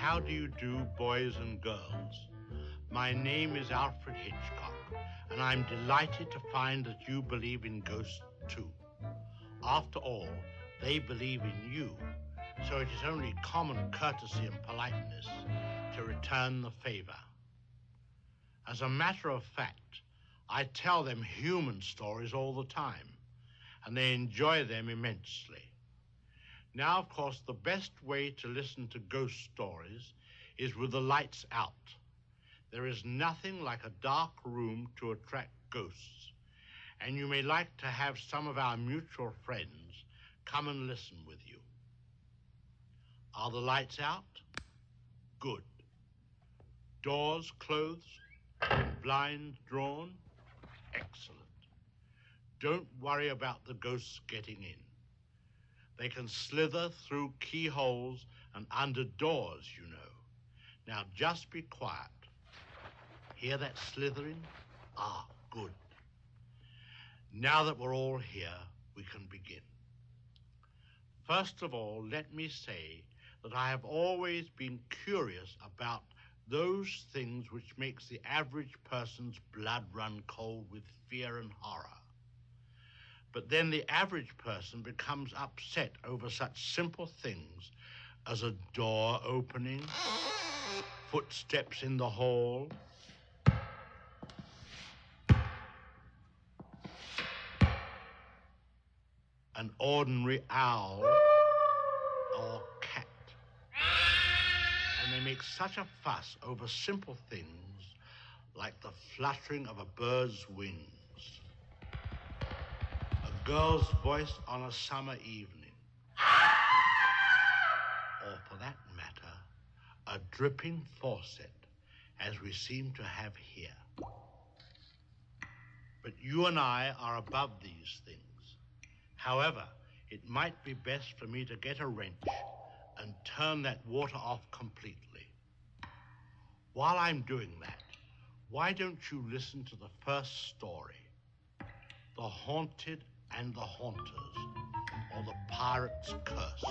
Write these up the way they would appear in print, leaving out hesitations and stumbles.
How do you do, boys and girls? My name is Alfred Hitchcock, and I'm delighted to find that you believe in ghosts too. After all, they believe in you, so it is only common courtesy and politeness to return the favor. As a matter of fact, I tell them human stories all the time, and they enjoy them immensely. Now, of course, the best way to listen to ghost stories is with the lights out. There is nothing like a dark room to attract ghosts, and you may like to have some of our mutual friends come and listen with you. Are the lights out? Good. Doors closed? Blinds drawn? Excellent. Don't worry about the ghosts getting in. They can slither through keyholes and under doors, you know. Now just be quiet. Hear that slithering? Ah, good. Now that we're all here, we can begin. First of all, let me say that I have always been curious about those things which makes the average person's blood run cold with fear and horror. But then the average person becomes upset over such simple things as a door opening, footsteps in the hall, an ordinary owl or cat. And they make such a fuss over simple things like the fluttering of a bird's wings, a girl's voice on a summer evening, or for that matter, a dripping faucet, as we seem to have here. But you and I are above these things. However, it might be best for me to get a wrench and turn that water off completely. While I'm doing that, why don't you listen to the first story, The Haunted and the Haunters, or The Pirate's Curse.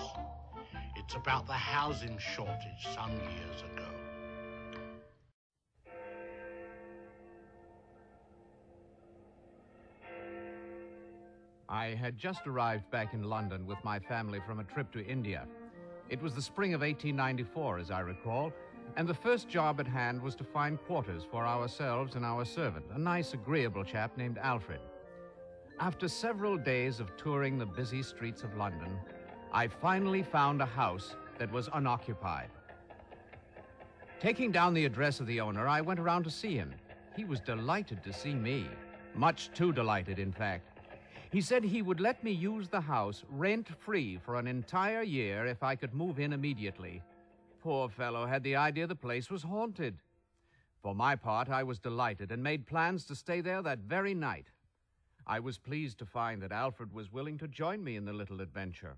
It's about the housing shortage some years ago. I had just arrived back in London with my family from a trip to India. It was the spring of 1894, as I recall, and the first job at hand was to find quarters for ourselves and our servant, a nice, agreeable chap named Alfred. After several days of touring the busy streets of London, I finally found a house that was unoccupied. Taking down the address of the owner, I went around to see him. He was delighted to see me, much too delighted, in fact. He said he would let me use the house rent-free for an entire year if I could move in immediately. Poor fellow had the idea the place was haunted. For my part, I was delighted and made plans to stay there that very night. I was pleased to find that Alfred was willing to join me in the little adventure.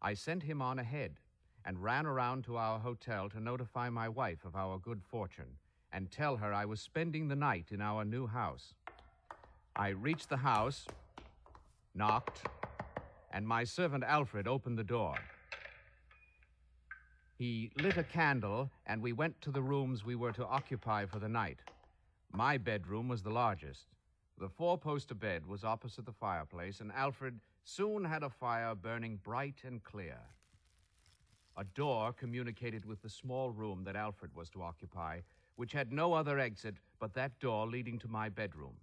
I sent him on ahead and ran around to our hotel to notify my wife of our good fortune and tell her I was spending the night in our new house. I reached the house, knocked, and my servant Alfred opened the door. He lit a candle, and we went to the rooms we were to occupy for the night. My bedroom was the largest. The four-poster bed was opposite the fireplace, and Alfred soon had a fire burning bright and clear. A door communicated with the small room that Alfred was to occupy, which had no other exit but that door leading to my bedroom.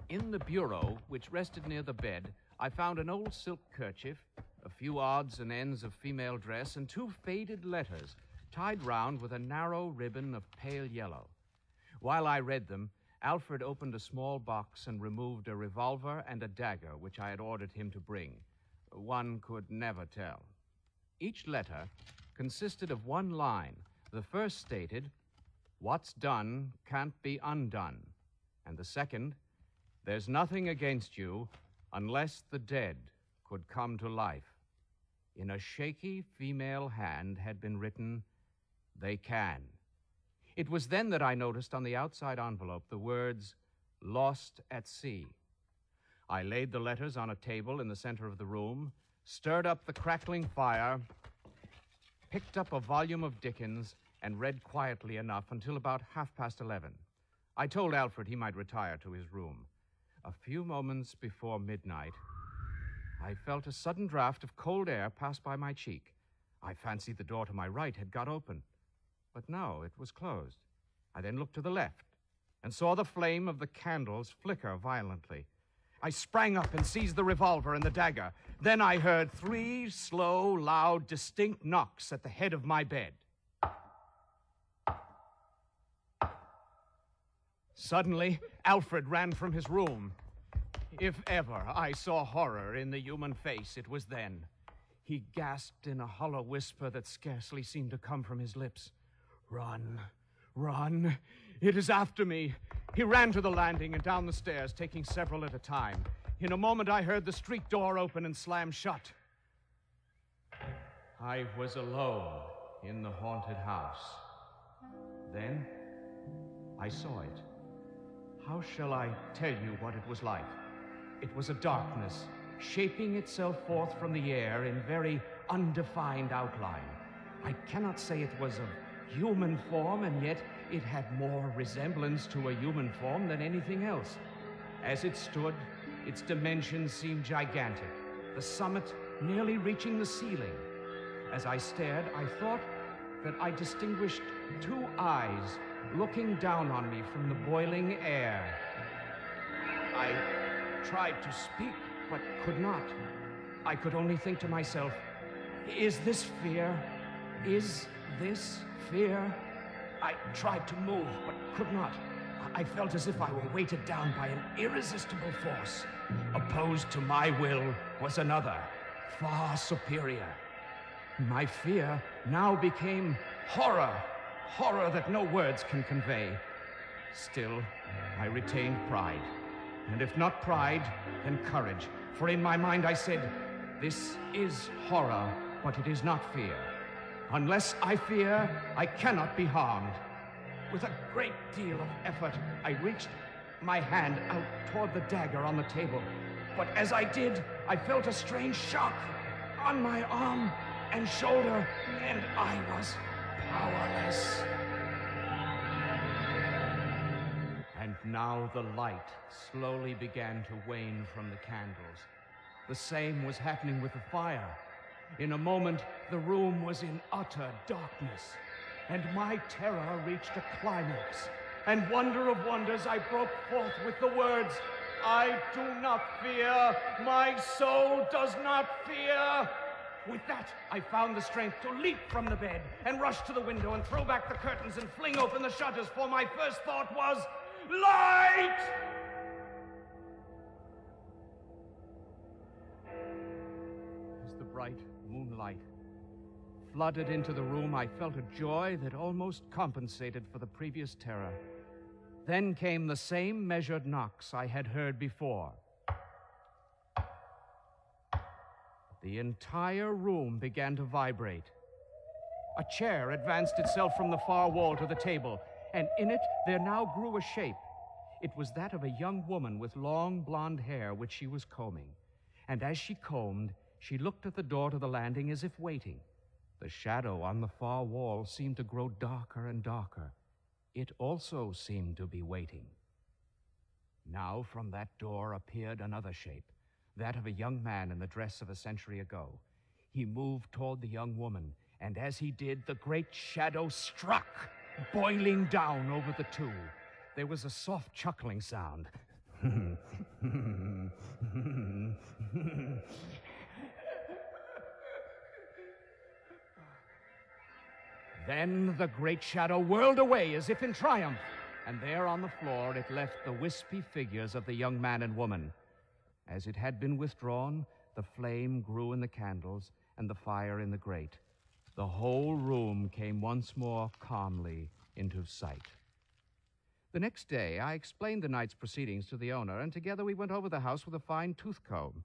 In the bureau, which rested near the bed, I found an old silk kerchief, a few odds and ends of female dress, and two faded letters tied round with a narrow ribbon of pale yellow. While I read them, Alfred opened a small box and removed a revolver and a dagger which I had ordered him to bring. One could never tell. Each letter consisted of one line. The first stated, "What's done can't be undone." And the second, "There's nothing against you unless the dead could come to life." In a shaky female hand had been written, "They can." It was then that I noticed on the outside envelope the words, "Lost at sea." I laid the letters on a table in the center of the room, stirred up the crackling fire, picked up a volume of Dickens and read quietly enough until about 11:30. I told Alfred he might retire to his room. A few moments before midnight, I felt a sudden draft of cold air pass by my cheek. I fancied the door to my right had got open, but no, it was closed. I then looked to the left and saw the flame of the candles flicker violently. I sprang up and seized the revolver and the dagger. Then I heard 3 slow, loud, distinct knocks at the head of my bed. Suddenly, Alfred ran from his room. If ever I saw horror in the human face, it was then. He gasped in a hollow whisper that scarcely seemed to come from his lips. "Run, run, it is after me." He ran to the landing and down the stairs, taking several at a time. In a moment, I heard the street door open and slam shut. I was alone in the haunted house. Then, I saw it. How shall I tell you what it was like? It was a darkness, shaping itself forth from the air in very undefined outline. I cannot say it was of human form, and yet it had more resemblance to a human form than anything else. As it stood, its dimensions seemed gigantic, the summit nearly reaching the ceiling. As I stared, I thought that I distinguished 2 eyes looking down on me from the boiling air. I tried to speak, but could not. I could only think to myself, is this fear? Is this fear? I tried to move, but could not. I felt as if I were weighted down by an irresistible force. Opposed to my will was another, far superior. My fear now became horror, horror that no words can convey. Still, I retained pride. And if not pride, then courage. For in my mind I said, this is horror, but it is not fear. Unless I fear, I cannot be harmed. With a great deal of effort, I reached my hand out toward the dagger on the table. But as I did, I felt a strange shock on my arm and shoulder, and I was powerless. And now the light slowly began to wane from the candles. The same was happening with the fire. In a moment, the room was in utter darkness, and my terror reached a climax. And wonder of wonders, I broke forth with the words, "I do not fear, my soul does not fear." With that, I found the strength to leap from the bed and rush to the window and throw back the curtains and fling open the shutters, for my first thought was, light! As the bright moonlight flooded into the room, I felt a joy that almost compensated for the previous terror. Then came the same measured knocks I had heard before. The entire room began to vibrate. A chair advanced itself from the far wall to the table, and in it there now grew a shape. It was that of a young woman with long blonde hair which she was combing. And as she combed, she looked at the door to the landing as if waiting. The shadow on the far wall seemed to grow darker and darker. It also seemed to be waiting. Now from that door appeared another shape, that of a young man in the dress of a century ago. He moved toward the young woman, and as he did, the great shadow struck, boiling down over the two. There was a soft chuckling sound. Then the great shadow whirled away as if in triumph, and there on the floor it left the wispy figures of the young man and woman. As it had been withdrawn, the flame grew in the candles and the fire in the grate. The whole room came once more calmly into sight. The next day, I explained the night's proceedings to the owner, and together we went over the house with a fine tooth comb.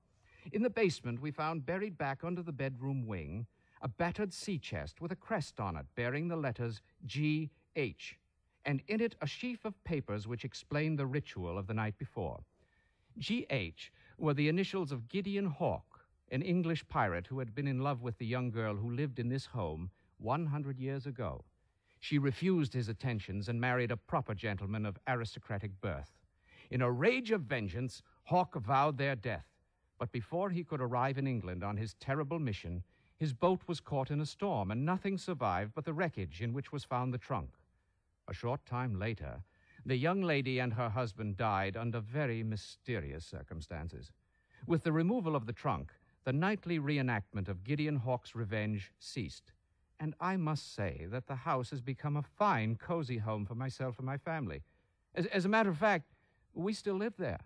In the basement, we found buried back under the bedroom wing a battered sea chest with a crest on it bearing the letters G.H., and in it a sheaf of papers which explained the ritual of the night before. G.H. were the initials of Gideon Hawke, an English pirate who had been in love with the young girl who lived in this home 100 years ago. She refused his attentions and married a proper gentleman of aristocratic birth. In a rage of vengeance, Hawke vowed their death. But before he could arrive in England on his terrible mission, his boat was caught in a storm, and nothing survived but the wreckage in which was found the trunk. A short time later, the young lady and her husband died under very mysterious circumstances. With the removal of the trunk, the nightly reenactment of Gideon Hawke's revenge ceased. And I must say that the house has become a fine, cozy home for myself and my family. As a matter of fact, we still live there.